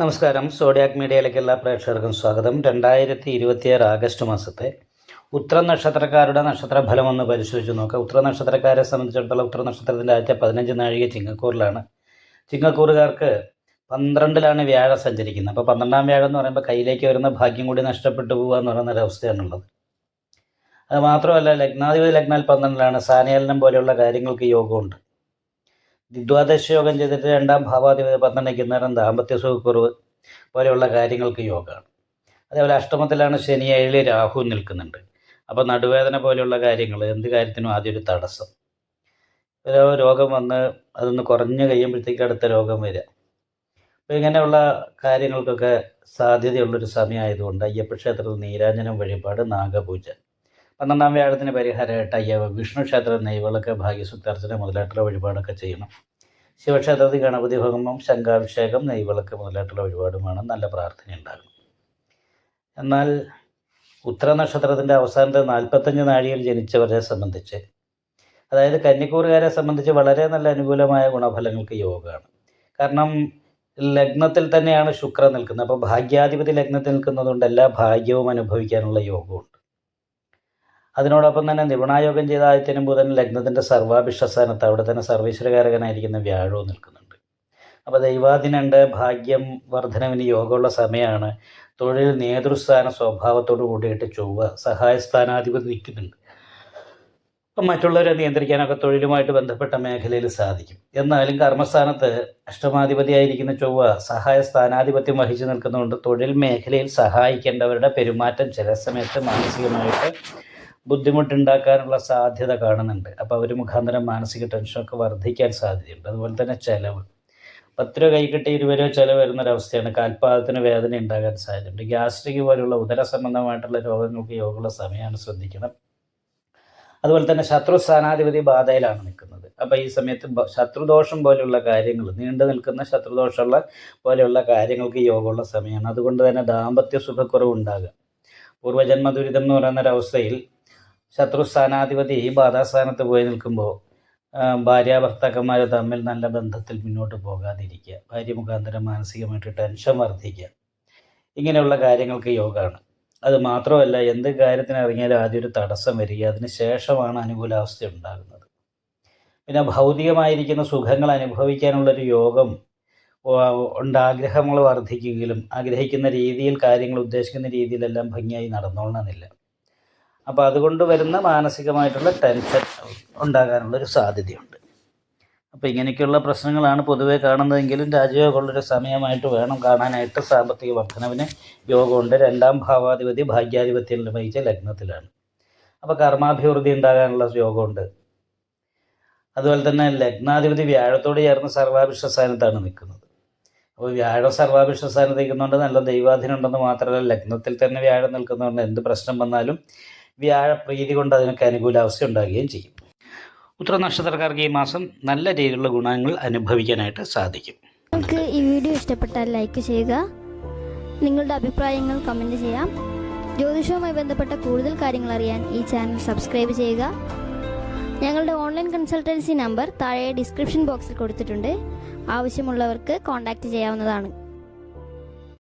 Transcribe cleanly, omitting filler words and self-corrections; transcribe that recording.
നമസ്കാരം. സോഡിയാക് മീഡിയയിലേക്ക് എല്ലാ പ്രേക്ഷകർക്കും സ്വാഗതം. 2026 ആഗസ്റ്റ് മാസത്തെ ഉത്തര നക്ഷത്രക്കാരുടെ നക്ഷത്രഫലം ഒന്ന് പരിശോധിച്ച് നോക്കാം. ഉത്തര നക്ഷത്രക്കാരെ സംബന്ധിച്ചിടത്തോളം ഉത്തര നക്ഷത്രത്തിൻ്റെ ആദ്യത്തെ 15 നാഴിക ചിങ്ങക്കൂറിലാണ്. ചിങ്ങക്കൂറുകാർക്ക് 12ലാണ് വ്യാഴം സഞ്ചരിക്കുന്നത്. അപ്പോൾ 12ാം വ്യാഴം എന്ന് പറയുമ്പോൾ കയ്യിലേക്ക് വരുന്ന ഭാഗ്യം കൂടി നഷ്ടപ്പെട്ടു പോകുക എന്ന് പറയുന്ന ഒരവസ്ഥയാണുള്ളത്. അത് മാത്രമല്ല, ലഗ്നാധിപതി ലഗ്നാൽ 12ലാണ്. സ്ഥാനചലനം പോലെയുള്ള കാര്യങ്ങൾക്ക് യോഗമുണ്ട്. ദ്വാദശ യോഗം ചെയ്തിട്ട് 2ാം ഭാവാധിപതി 12 നേരം ദാമ്പത്യ സുഖക്കുറവ് പോലെയുള്ള കാര്യങ്ങൾക്ക് യോഗമാണ്. അതേപോലെ അഷ്ടമത്തിലാണ് ശനി, 7 രാഹു നിൽക്കുന്നുണ്ട്. അപ്പോൾ നടുവേദന പോലെയുള്ള കാര്യങ്ങൾ, എന്ത് കാര്യത്തിനും ആദ്യം ഒരു തടസ്സം. ഒരു രോഗം വന്ന് അതൊന്ന് കുറഞ്ഞ് കഴിയുമ്പോഴത്തേക്ക് അടുത്ത രോഗം വരിക. അപ്പോൾ ഇങ്ങനെയുള്ള കാര്യങ്ങൾക്കൊക്കെ സാധ്യതയുള്ളൊരു സമയമായതുകൊണ്ട് അയ്യപ്പ ക്ഷേത്രത്തിൽ നീരാഞ്ജനം വഴിപാട്, നാഗപൂജ, 12ാം വ്യാഴത്തിന് പരിഹാരമായിട്ട് വിഷ്ണു ക്ഷേത്രം നെയ്വിളക്ക്, ഭാഗ്യസുക്താർച്ചന മുതലായിട്ടുള്ള വഴിപാടൊക്കെ ചെയ്യണം. ശിവക്ഷേത്രത്തിൽ ഗണപതി ഹോമം, ശംഖാഭിഷേകം, നെയ്വിളക്ക് മുതലായിട്ടുള്ള വഴിപാടുമാണ്. നല്ല പ്രാർത്ഥന ഉണ്ടാകും. എന്നാൽ ഉത്തര നക്ഷത്രത്തിൻ്റെ അവസാനത്തെ 45 നാഴികയിൽ ജനിച്ചവരെ സംബന്ധിച്ച്, അതായത് കന്നിക്കൂറുകാരെ സംബന്ധിച്ച് വളരെ നല്ല അനുകൂലമായ ഗുണഫലങ്ങൾക്ക് യോഗമാണ്. കാരണം ലഗ്നത്തിൽ തന്നെയാണ് ശുക്രൻ നിൽക്കുന്നത്. അപ്പോൾ ഭാഗ്യാധിപതി ലഗ്നത്തിൽ നിൽക്കുന്നതുകൊണ്ട് എല്ലാ ഭാഗ്യവും അനുഭവിക്കാനുള്ള യോഗമുണ്ട്. അതിനോടൊപ്പം തന്നെ നിപുണായോഗം ചെയ്ത ആദിത്യനും ബുധൻ ലഗ്നത്തിൻ്റെ സർവാഭിഷ്ടസ്ഥാനത്ത്, അവിടെ തന്നെ സർവീശ്വരകാരകനായിരിക്കുന്ന വ്യാഴവും നിൽക്കുന്നുണ്ട്. അപ്പോൾ ദൈവാധീനുണ്ട്. ഭാഗ്യം വർധനവിന് യോഗമുള്ള സമയമാണ്. തൊഴിൽ നേതൃസ്ഥാന സ്വഭാവത്തോടു കൂടിയിട്ട് ചൊവ്വ സഹായസ്ഥാനാധിപതി നിൽക്കുന്നുണ്ട്. അപ്പം മറ്റുള്ളവരെ നിയന്ത്രിക്കാനൊക്കെ തൊഴിലുമായിട്ട് ബന്ധപ്പെട്ട മേഖലയിൽ സാധിക്കും. എന്നാലും കർമ്മസ്ഥാനത്ത് അഷ്ടമാധിപതിയായിരിക്കുന്ന ചൊവ്വ സഹായ സ്ഥാനാധിപത്യം വഹിച്ചു നിൽക്കുന്നതുകൊണ്ട് തൊഴിൽ മേഖലയിൽ സഹായിക്കേണ്ടവരുടെ പെരുമാറ്റം ചില സമയത്ത് മാനസികമായിട്ട് ബുദ്ധിമുട്ടുണ്ടാക്കാനുള്ള സാധ്യത കാണുന്നുണ്ട്. അപ്പോൾ അവർ മുഖാന്തരം മാനസിക ടെൻഷനൊക്കെ വർദ്ധിക്കാൻ സാധ്യതയുണ്ട്. അതുപോലെ തന്നെ ചിലവ്, 10 രൂപ കൈ കിട്ടി 20 രൂപ ചിലവ് വരുന്നൊരവസ്ഥയാണ്. കാൽപാദത്തിന് വേദന ഉണ്ടാകാൻ സാധ്യതയുണ്ട്. ഗ്യാസ്ട്രിക് പോലുള്ള ഉദര സംബന്ധമായിട്ടുള്ള രോഗങ്ങൾക്ക് യോഗമുള്ള സമയമാണ്, ശ്രദ്ധിക്കണം. അതുപോലെ തന്നെ ശത്രു സ്ഥാനാധിപതി ബാധയിലാണ് നിൽക്കുന്നത്. അപ്പോൾ ഈ സമയത്ത് ശത്രുദോഷം പോലെയുള്ള കാര്യങ്ങൾ, നീണ്ടു നിൽക്കുന്ന ശത്രുദോഷമുള്ള പോലെയുള്ള കാര്യങ്ങൾക്ക് യോഗമുള്ള സമയമാണ്. അതുകൊണ്ട് തന്നെ ദാമ്പത്യ സുഖക്കുറവ് ഉണ്ടാകുക, പൂർവ്വജന്മ ദുരിതം എന്ന് പറയുന്നൊരവസ്ഥയിൽ ശത്രു സ്ഥാനാധിപതി ബാധാസ്ഥാനത്ത് പോയി നിൽക്കുമ്പോൾ ഭാര്യാഭർത്താക്കന്മാർ തമ്മിൽ നല്ല ബന്ധത്തിൽ മുന്നോട്ട് പോകാതിരിക്കുക, ഭാര്യ മുഖാന്തരം മാനസികമായിട്ട് ടെൻഷൻ വർദ്ധിക്കുക, ഇങ്ങനെയുള്ള കാര്യങ്ങൾക്ക് യോഗമാണ്. അത് മാത്രമല്ല, എന്ത് കാര്യത്തിന് ഇറങ്ങിയാലും ആദ്യം ഒരു തടസ്സം വരിക, അതിന് ശേഷമാണ് അനുകൂലാവസ്ഥ ഉണ്ടാകുന്നത്. പിന്നെ ഭൗതികമായിരിക്കുന്ന സുഖങ്ങൾ അനുഭവിക്കാനുള്ളൊരു യോഗം ഉണ്ട്. ആഗ്രഹങ്ങൾ വർദ്ധിക്കുകയും ആഗ്രഹിക്കുന്ന രീതിയിൽ കാര്യങ്ങൾ ഉദ്ദേശിക്കുന്ന രീതിയിലെല്ലാം ഭംഗിയായി നടന്നോളണമെന്നില്ല. അപ്പോൾ അതുകൊണ്ട് വരുന്ന മാനസികമായിട്ടുള്ള ടെൻഷൻ ഉണ്ടാകാനുള്ളൊരു സാധ്യതയുണ്ട്. അപ്പോൾ ഇങ്ങനെയൊക്കെയുള്ള പ്രശ്നങ്ങളാണ് പൊതുവെ കാണുന്നതെങ്കിലും രാജയോഗമുള്ളൊരു സമയമായിട്ട് വേണം കാണാനായിട്ട്. സാമ്പത്തിക വർധനവിന് യോഗമുണ്ട്. 2ാം ഭാവാധിപതി ഭാഗ്യാധിപത്യം നിർവഹിച്ച ലഗ്നത്തിലാണ്. അപ്പോൾ കർമാഭിവൃദ്ധി ഉണ്ടാകാനുള്ള യോഗമുണ്ട്. അതുപോലെ തന്നെ ലഗ്നാധിപതി വ്യാഴത്തോട് ചേർന്ന് സർവാഭിഷ്ട സ്ഥാനത്താണ് നിൽക്കുന്നത്. അപ്പോൾ വ്യാഴം സർവാഭിഷ്ട സ്ഥാനത്ത് നിൽക്കുന്നതുകൊണ്ട് നല്ല ദൈവാധീനം ഉണ്ടെന്ന് മാത്രമല്ല, ലഗ്നത്തിൽ തന്നെ വ്യാഴം നിൽക്കുന്നതുകൊണ്ട് എന്ത് പ്രശ്നം വന്നാലും വ്യാഴപ്രീതി കൊണ്ട് അതിനൊക്കെ അനുകൂലാവസ്ഥ ഉണ്ടാകുകയും ചെയ്യും. ഉത്തര നക്ഷത്രക്കാർക്ക് ഈ മാസം നല്ല രീതിയിലുള്ള ഗുണങ്ങൾ അനുഭവിക്കാനായിട്ട് സാധിക്കും. നിങ്ങൾക്ക് ഈ വീഡിയോ ഇഷ്ടപ്പെട്ടാൽ ലൈക്ക് ചെയ്യുക, നിങ്ങളുടെ അഭിപ്രായങ്ങൾ കമൻറ്റ് ചെയ്യാം. ജ്യോതിഷവുമായി ബന്ധപ്പെട്ട കൂടുതൽ കാര്യങ്ങൾ അറിയാൻ ഈ ചാനൽ സബ്സ്ക്രൈബ് ചെയ്യുക. ഞങ്ങളുടെ ഓൺലൈൻ കൺസൾട്ടൻസി നമ്പർ താഴെ ഡിസ്ക്രിപ്ഷൻ ബോക്സിൽ കൊടുത്തിട്ടുണ്ട്. ആവശ്യമുള്ളവർക്ക് കോൺടാക്റ്റ് ചെയ്യാവുന്നതാണ്.